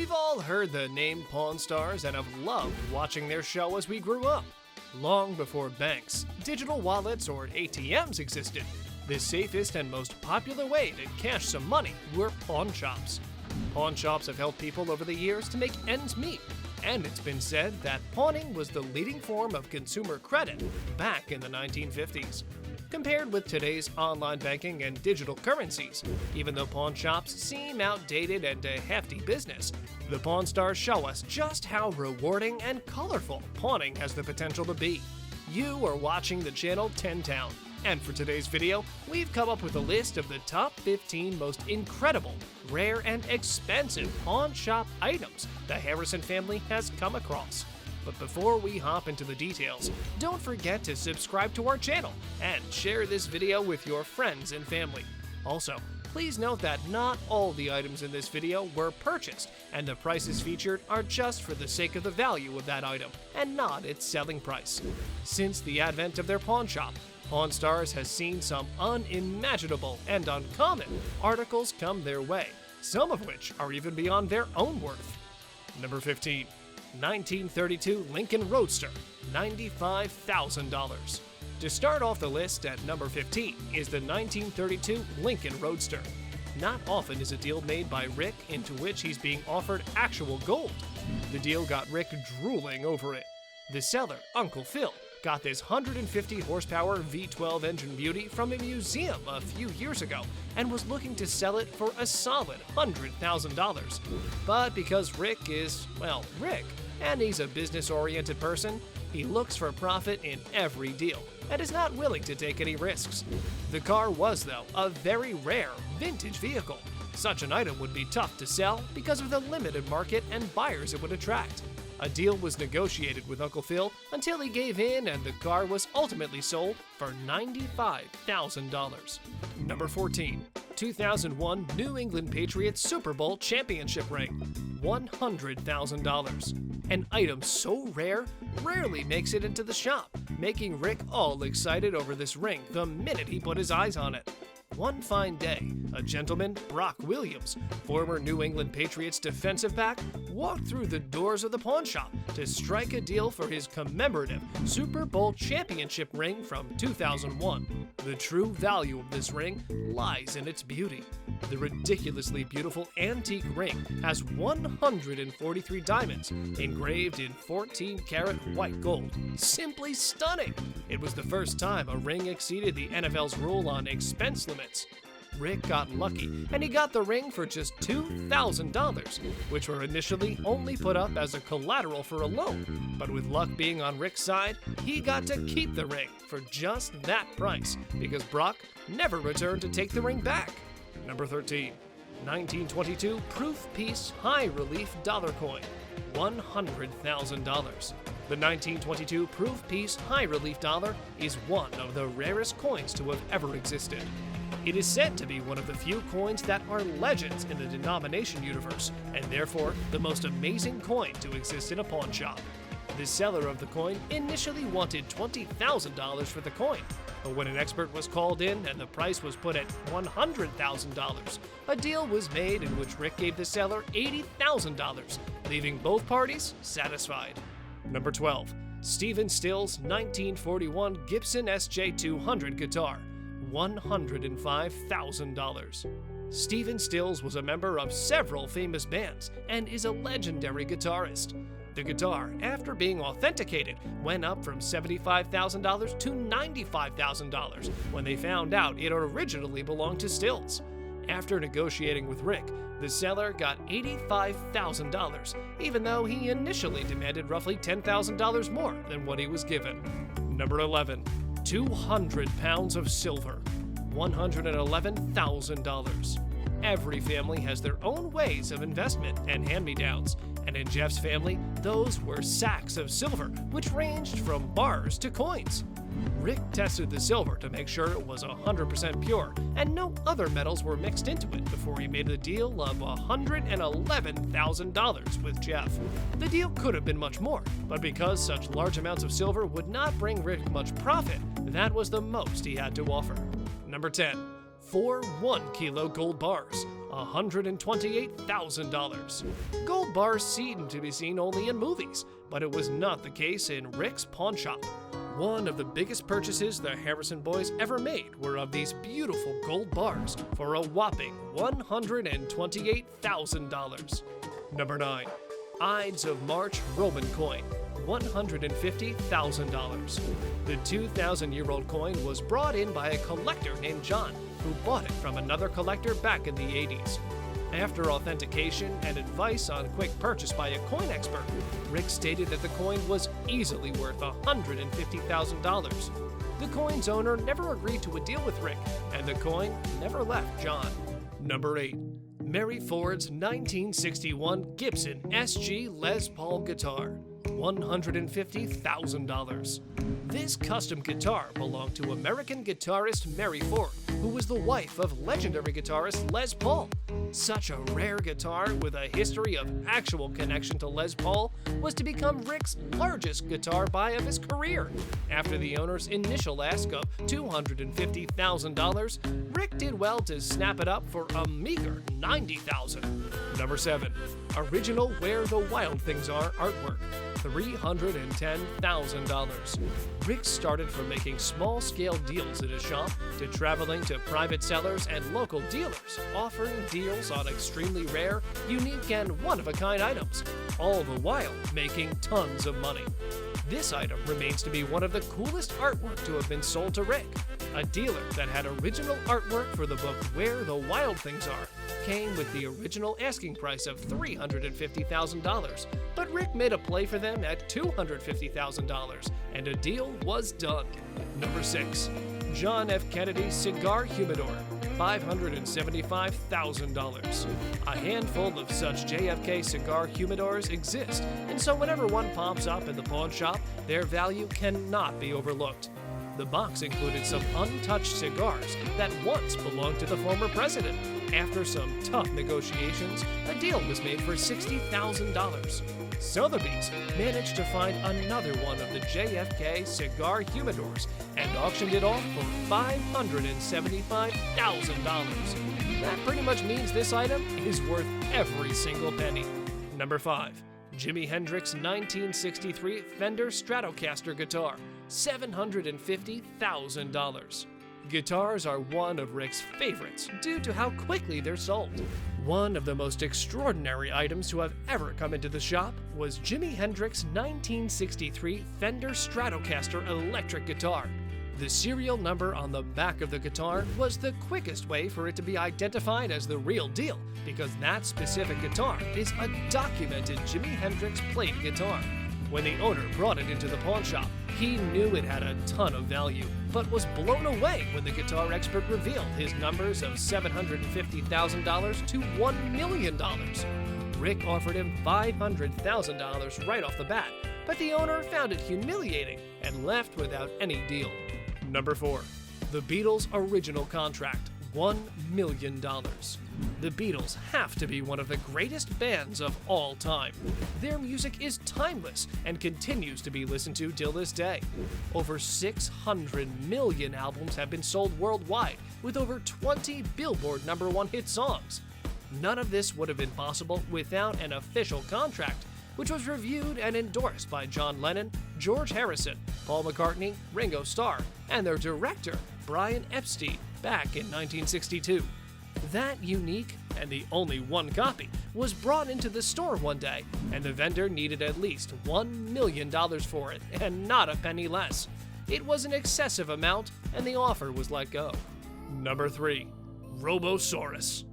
We've all heard the name Pawn Stars and have loved watching their show as we grew up. Long before banks, digital wallets, or ATMs existed, the safest and most popular way to cash some money were pawn shops. Pawn shops have helped people over the years to make ends meet, and it's been said that pawning was the leading form of consumer credit back in the 1950s. Compared with today's online banking and digital currencies, even though pawn shops seem outdated and a hefty business, the Pawn Stars show us just how rewarding and colorful pawning has the potential to be. You are watching the channel 10 Town, and for today's video, we've come up with a list of the top 15 most incredible, rare, and expensive pawn shop items the Harrison family has come across. But before we hop into the details, don't forget to subscribe to our channel and share this video with your friends and family. Also, please note that not all the items in this video were purchased, and the prices featured are just for the sake of the value of that item and not its selling price. Since the advent of their pawn shop, Pawn Stars has seen some unimaginable and uncommon articles come their way, some of which are even beyond their own worth. Number 15. 1932 Lincoln Roadster, $95,000. To start off the list at number 15 is the 1932 Lincoln Roadster. Not often is a deal made by Rick into which he's being offered actual gold. The deal got Rick drooling over it. The seller, Uncle Phil, got this 150 horsepower V12 engine beauty from a museum a few years ago and was looking to sell it for a solid $100,000. But because Rick is, well, Rick, and he's a business-oriented person, he looks for profit in every deal and is not willing to take any risks. The car was, though, a very rare vintage vehicle. Such an item would be tough to sell because of the limited market and buyers it would attract. A deal was negotiated with Uncle Phil until he gave in, and the car was ultimately sold for $95,000. Number 14. 2001 New England Patriots Super Bowl championship ring, $100,000. An item so rare rarely makes it into the shop, making Rick all excited over this ring the minute he put his eyes on it. One fine day, a gentleman, Brock Williams, former New England Patriots defensive back, walked through the doors of the pawn shop to strike a deal for his commemorative Super Bowl championship ring from 2001. The true value of this ring lies in its beauty. The ridiculously beautiful antique ring has 143 diamonds engraved in 14-karat white gold. Simply stunning! It was the first time a ring exceeded the NFL's rule on expense limits. Rick got lucky, and he got the ring for just $2,000, which were initially only put up as a collateral for a loan. But with luck being on Rick's side, he got to keep the ring for just that price, because Brock never returned to take the ring back. Number 13. 1922 ThreePiece High Relief Dollar Coin, $100,000. The 1922 ThreePiece High Relief Dollar is one of the rarest coins to have ever existed. It is said to be one of the few coins that are legends in the denomination universe, and therefore the most amazing coin to exist in a pawn shop. The seller of the coin initially wanted $20,000 for the coin, but when an expert was called in and the price was put at $100,000, a deal was made in which Rick gave the seller $80,000, leaving both parties satisfied. Number 12. Stephen Stills' 1941 Gibson SJ200 guitar, $105,000. Stephen Stills was a member of several famous bands and is a legendary guitarist. The guitar, after being authenticated, went up from $75,000 to $95,000 when they found out it originally belonged to Stills. After negotiating with Rick, the seller got $85,000, even though he initially demanded roughly $10,000 more than what he was given. Number 11. 200 pounds of silver, $111,000. Every family has their own ways of investment and hand-me-downs, and in Jeff's family, those were sacks of silver, which ranged from bars to coins. Rick tested the silver to make sure it was 100% pure, and no other metals were mixed into it before he made a deal of $111,000 with Jeff. The deal could have been much more, but because such large amounts of silver would not bring Rick much profit, that was the most he had to offer. Number 10. 4 1-kilo gold bars, $128,000. Gold bars seemed to be seen only in movies, but it was not the case in Rick's pawn shop. One of the biggest purchases the Harrison boys ever made were of these beautiful gold bars for a whopping $128,000. Number 9. Ides of March Roman coin, $150,000. The 2,000-year-old coin was brought in by a collector named John, who bought it from another collector back in the 80s. After authentication and advice on quick purchase by a coin expert, Rick stated that the coin was easily worth $150,000. The coin's owner never agreed to a deal with Rick, and the coin never left John. Number 8. Mary Ford's 1961 Gibson SG Les Paul guitar, $150,000. This custom guitar belonged to American guitarist Mary Ford, who was the wife of legendary guitarist Les Paul. Such a rare guitar with a history of actual connection to Les Paul was to become Rick's largest guitar buy of his career. After the owner's initial ask of $250,000, Rick did well to snap it up for a meager $90,000. Number 7. Original Where the Wild Things Are artwork, $310,000. Rick started from making small-scale deals at his shop to traveling to private sellers and local dealers, offering deals on extremely rare, unique, and one-of-a-kind items, all the while making tons of money. This item remains to be one of the coolest artwork to have been sold to Rick. A dealer that had original artwork for the book Where the Wild Things Are came with the original asking price of $350,000, but Rick made a play for them at $250,000, and a deal was done. Number 6. John F. Kennedy Cigar Humidor, $575,000. A handful of such JFK Cigar Humidors exist, and so whenever one pops up in the pawn shop, their value cannot be overlooked. The box included some untouched cigars that once belonged to the former president. After some tough negotiations, a deal was made for $60,000. Sotheby's managed to find another one of the JFK Cigar Humidors and auctioned it off for $575,000. That pretty much means this item is worth every single penny. Number 5. Jimi Hendrix 1963 Fender Stratocaster guitar, $750,000. Guitars are one of Rick's favorites due to how quickly they're sold. One of the most extraordinary items to have ever come into the shop was Jimi Hendrix 1963 Fender Stratocaster electric guitar. The serial number on the back of the guitar was the quickest way for it to be identified as the real deal, because that specific guitar is a documented Jimi Hendrix played guitar. When the owner brought it into the pawn shop, he knew it had a ton of value, but was blown away when the guitar expert revealed his numbers of $750,000 to $1 million. Rick offered him $500,000 right off the bat, but the owner found it humiliating and left without any deal. Number 4. The Beatles' original contract, $1 million. The Beatles have to be one of the greatest bands of all time. Their music is timeless and continues to be listened to till this day. Over 600 million albums have been sold worldwide, with over 20 Billboard #1 hit songs. None of this would have been possible without an official contract, which was reviewed and endorsed by John Lennon, George Harrison, Paul McCartney, Ringo Starr, and their director, Brian Epstein, back in 1962. That unique, and the only one copy, was brought into the store one day, and the vendor needed at least $1 million for it, and not a penny less. It was an excessive amount, and the offer was let go. Number 3. Robosaurus,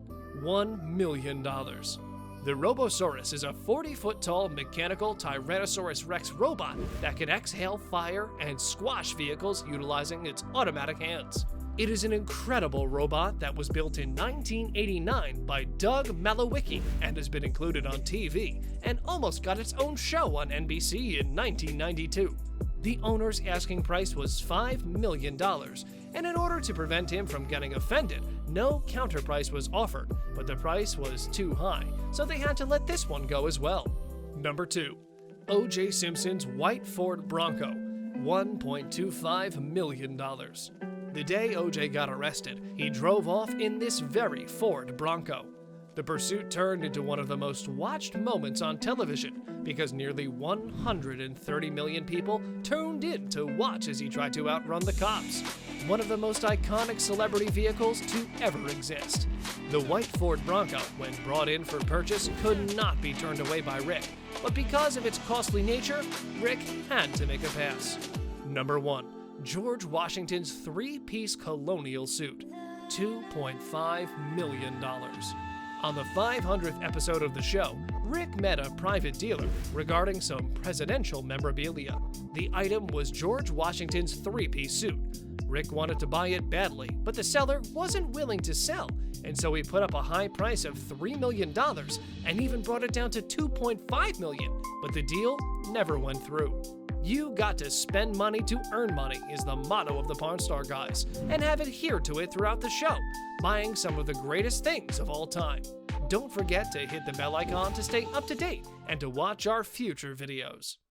$1 million. The Robosaurus is a 40-foot-tall mechanical Tyrannosaurus Rex robot that can exhale fire and squash vehicles utilizing its automatic hands. It is an incredible robot that was built in 1989 by Doug Malowicki and has been included on TV and almost got its own show on NBC in 1992. The owner's asking price was $5 million, and in order to prevent him from getting offended, no counter price was offered, but the price was too high, so they had to let this one go as well. Number 2. O.J. Simpson's white Ford Bronco, $1.25 million. The day OJ got arrested, he drove off in this very Ford Bronco. The pursuit turned into one of the most watched moments on television because nearly 130 million people tuned in to watch as he tried to outrun the cops. One of the most iconic celebrity vehicles to ever exist. The white Ford Bronco, when brought in for purchase, could not be turned away by Rick, but because of its costly nature, Rick had to make a pass. Number 1. George Washington's three-piece Colonial suit, $2.5 million. On the 500th episode of the show, Rick met a private dealer regarding some presidential memorabilia. The item was George Washington's three-piece suit. Rick wanted to buy it badly, but the seller wasn't willing to sell, and so he put up a high price of $3 million and even brought it down to $2.5 million, but the deal never went through. You got to spend money to earn money is the motto of the Pawn Star guys, and have adhered to it throughout the show, buying some of the greatest things of all time. Don't forget to hit the bell icon to stay up to date and to watch our future videos.